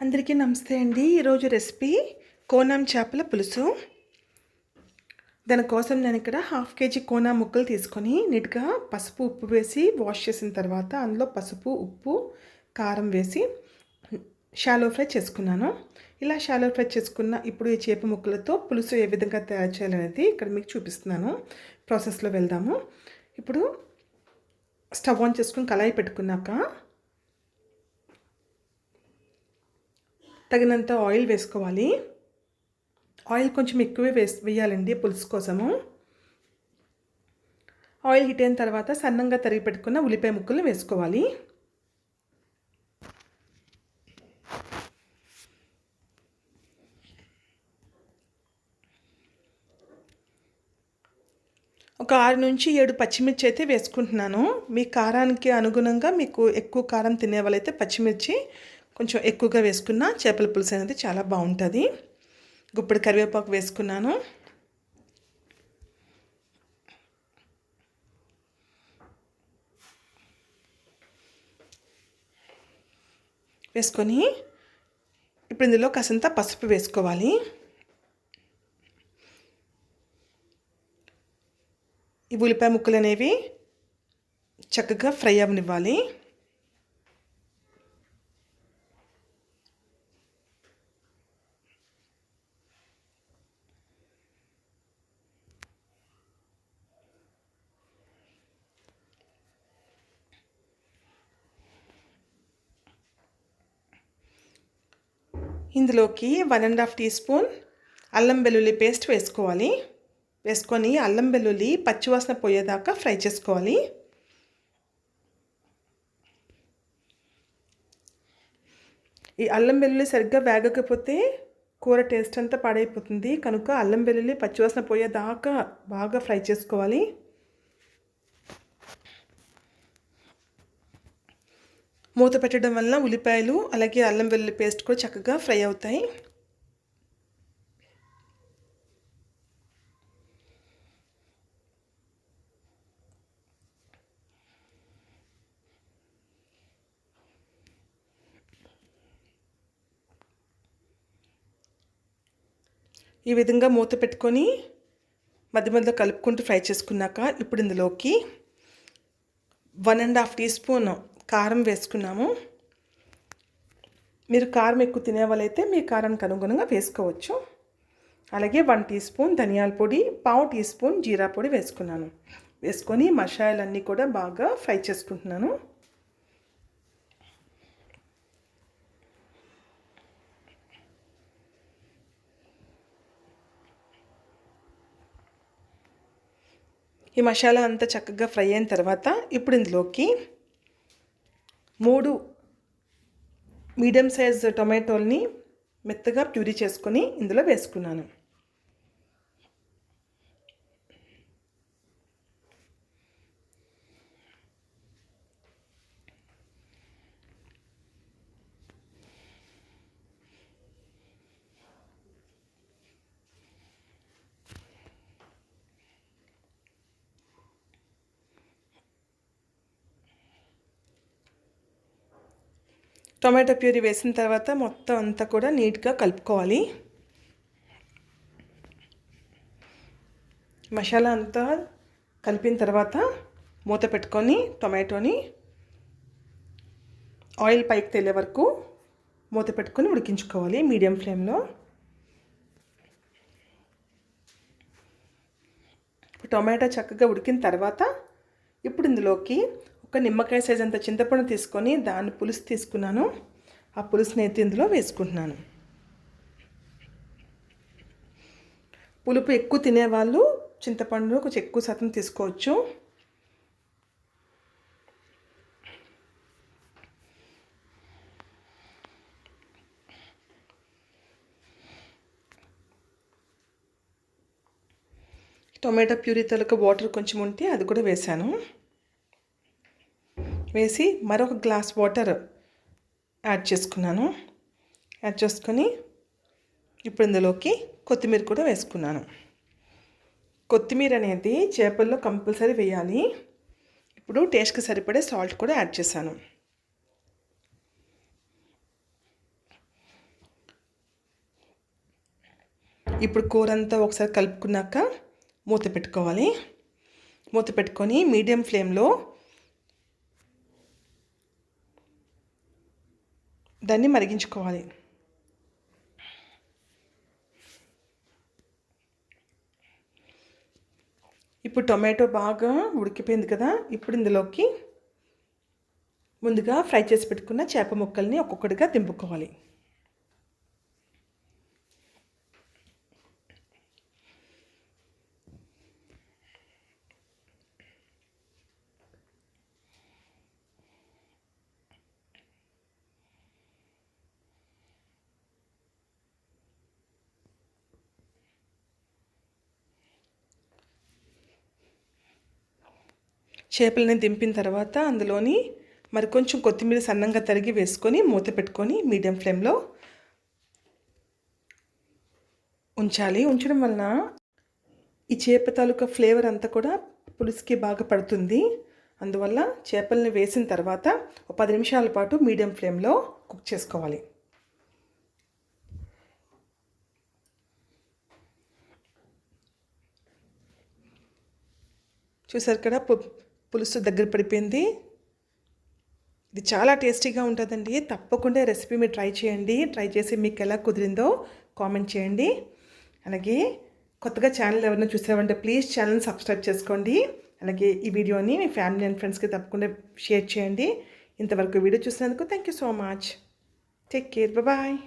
అందరికీ నమస్తే అండి. ఈరోజు రెసిపీ కోనం చేపల పులుసు. దానికోసం నేను ఇక్కడ 1/2 కేజీ కోనా ముక్కలు తీసుకొని నీట్గా పసుపు ఉప్పు వేసి వాష్ చేసిన తర్వాత అందులో పసుపు ఉప్పు కారం వేసి షాలో ఫ్రై చేసుకున్నాను. ఇలా షాలో ఫ్రై చేసుకున్న ఇప్పుడు ఈ చేప ముక్కలతో పులుసు ఏ విధంగా తయారు చేయాలనేది ఇక్కడ మీకు చూపిస్తున్నాను. ప్రాసెస్లో వెళ్దాము. ఇప్పుడు స్టవ్ ఆన్ చేసుకుని కళాయి పెట్టుకున్నాక తగినంత ఆయిల్ వేసుకోవాలి. ఆయిల్ కొంచెం ఎక్కువే వేయాలండి పులుసు కోసము. ఆయిల్ హీట్ అయిన తర్వాత సన్నంగా తరిగి పెట్టుకున్న ఉల్లిపాయ ముక్కలు వేసుకోవాలి. ఒక 6 నుంచి 7 పచ్చిమిర్చి అయితే వేసుకుంటున్నాను. మీ కారానికి అనుగుణంగా మీకు ఎక్కువ కారం తినే వాళ్ళైతే పచ్చిమిర్చి కొంచెం ఎక్కువగా వేసుకున్న చేపల పులుసు అనేది చాలా బాగుంటుంది. గుప్పెడు కరివేపాకు వేసుకున్నాను. వేసుకొని ఇప్పుడు ఇందులో కాసంత పసుపు వేసుకోవాలి. ఈ ఉల్లిపాయ ముక్కలు అనేవి చక్కగా ఫ్రై అవ్వనివ్వాలి. ఇందులోకి 1.5 టీ స్పూన్ అల్లం వెల్లుల్లి పేస్ట్ వేసుకోవాలి. వేసుకొని అల్లం వెల్లుల్లి పచ్చివాసన పోయేదాకా ఫ్రై చేసుకోవాలి. ఈ అల్లం వెల్లుల్లి సరిగ్గా వేగకపోతే కూర టేస్ట్ అంతా పాడైపోతుంది. కనుక అల్లం వెల్లుల్లి పచ్చివాసన పోయేదాకా బాగా ఫ్రై చేసుకోవాలి. మూత పెట్టడం వల్ల ఉల్లిపాయలు అలాగే అల్లం వెల్లుల్లి పేస్ట్ కూడా చక్కగా ఫ్రై అవుతాయి. ఈ విధంగా మూత పెట్టుకొని మధ్య మధ్యలో కలుపుకుంటూ ఫ్రై చేసుకున్నాక ఇప్పుడు ఇందులోకి 1.5 టీ స్పూన్ కారం వేసుకున్నాము. మీరు కారం ఎక్కువ తినే వాళ్ళైతే మీ కారానికి అనుగుణంగా వేసుకోవచ్చు. అలాగే 1 టీ స్పూన్ ధనియాల పొడి, 1/2 టీ స్పూన్ జీరా పొడి వేసుకున్నాను. వేసుకొని మసాలాలన్నీ కూడా బాగా ఫ్రై చేసుకుంటున్నాను. ఈ మసాలా అంతా చక్కగా ఫ్రై అయిన తర్వాత ఇప్పుడు ఇందులోకి 3 మీడియం సైజ్ టొమాటోల్ని మెత్తగా ప్యూరీ చేసుకొని ఇందులో వేసుకున్నాను. టొమాటో ప్యూరీ వేసిన తర్వాత మొత్తం అంతా కూడా నీట్గా కలుపుకోవాలి. మసాలా అంతా కలిపిన తర్వాత మూత పెట్టుకొని టొమాటోని ఆయిల్ పైకి తేలే వరకు మూత పెట్టుకొని ఉడికించుకోవాలి మీడియం ఫ్లేమ్లో. టొమాటో చక్కగా ఉడికిన తర్వాత ఇప్పుడు ఇందులోకి ఒక నిమ్మకాయ సైజ్ అంత చింతపండు తీసుకొని దాన్ని పులుసు తీసుకున్నాను. ఆ పులుసుని అయితే ఇందులో వేసుకుంటున్నాను. పులుపు ఎక్కువ తినేవాళ్ళు చింతపండు కొంచెం ఎక్కువ శాతం తీసుకోవచ్చు. టొమాటో ప్యూరీ తలకు వాటర్ కొంచెం ఉంటే అది కూడా వేసాను. వేసి మరొక గ్లాస్ వాటర్ యాడ్ చేసుకున్నాను. యాడ్ చేసుకొని ఇప్పుడు ఇందులోకి కొత్తిమీర కూడా వేసుకున్నాను. కొత్తిమీర అనేది చేపల్లో కంపల్సరీ వేయాలి. ఇప్పుడు టేస్ట్కి సరిపడే సాల్ట్ కూడా యాడ్ చేశాను. ఇప్పుడు కూర అంతా ఒకసారి కలుపుకున్నాక మూత పెట్టుకోవాలి. మూత పెట్టుకొని మీడియం ఫ్లేమ్లో దాన్ని మరిగించుకోవాలి. ఇప్పుడు టొమాటో బాగా ఉడికిపోయింది కదా. ఇప్పుడు ఇందులోకి ముందుగా ఫ్రై చేసి పెట్టుకున్న చేప ముక్కల్ని ఒక్కొక్కటిగా దింపుకోవాలి. చేపలని దింపిన తర్వాత అందులోని మరి కొంచెం కొత్తిమీర సన్నంగా తరిగి వేసుకొని మూత పెట్టుకొని మీడియం ఫ్లేమ్లో ఉంచాలి. ఉంచడం వలన ఈ చేప తాలూకా ఫ్లేవర్ అంతా కూడా పులుసుకి బాగా పడుతుంది. అందువల్ల చేపల్ని వేసిన తర్వాత ఒక 10 నిమిషాల పాటు మీడియం ఫ్లేమ్లో కుక్ చేసుకోవాలి. చూసారు కదా, పులుసు దగ్గర పడిపోయింది. ఇది చాలా టేస్టీగా ఉంటుందండి. తప్పకుండా రెసిపీ మీరు ట్రై చేయండి. ట్రై చేసి మీకు ఎలా కుదిరిందో కామెంట్ చేయండి. అలాగే కొత్తగా ఛానల్ ఎవరైనా చూసారంటే ప్లీజ్ ఛానల్ని సబ్స్క్రైబ్ చేసుకోండి. అలాగే ఈ వీడియోని మీ ఫ్యామిలీ అండ్ ఫ్రెండ్స్కి తప్పకుండా షేర్ చేయండి. ఇంతవరకు వీడియో చూసినందుకు thank you so much. Take care. Bye.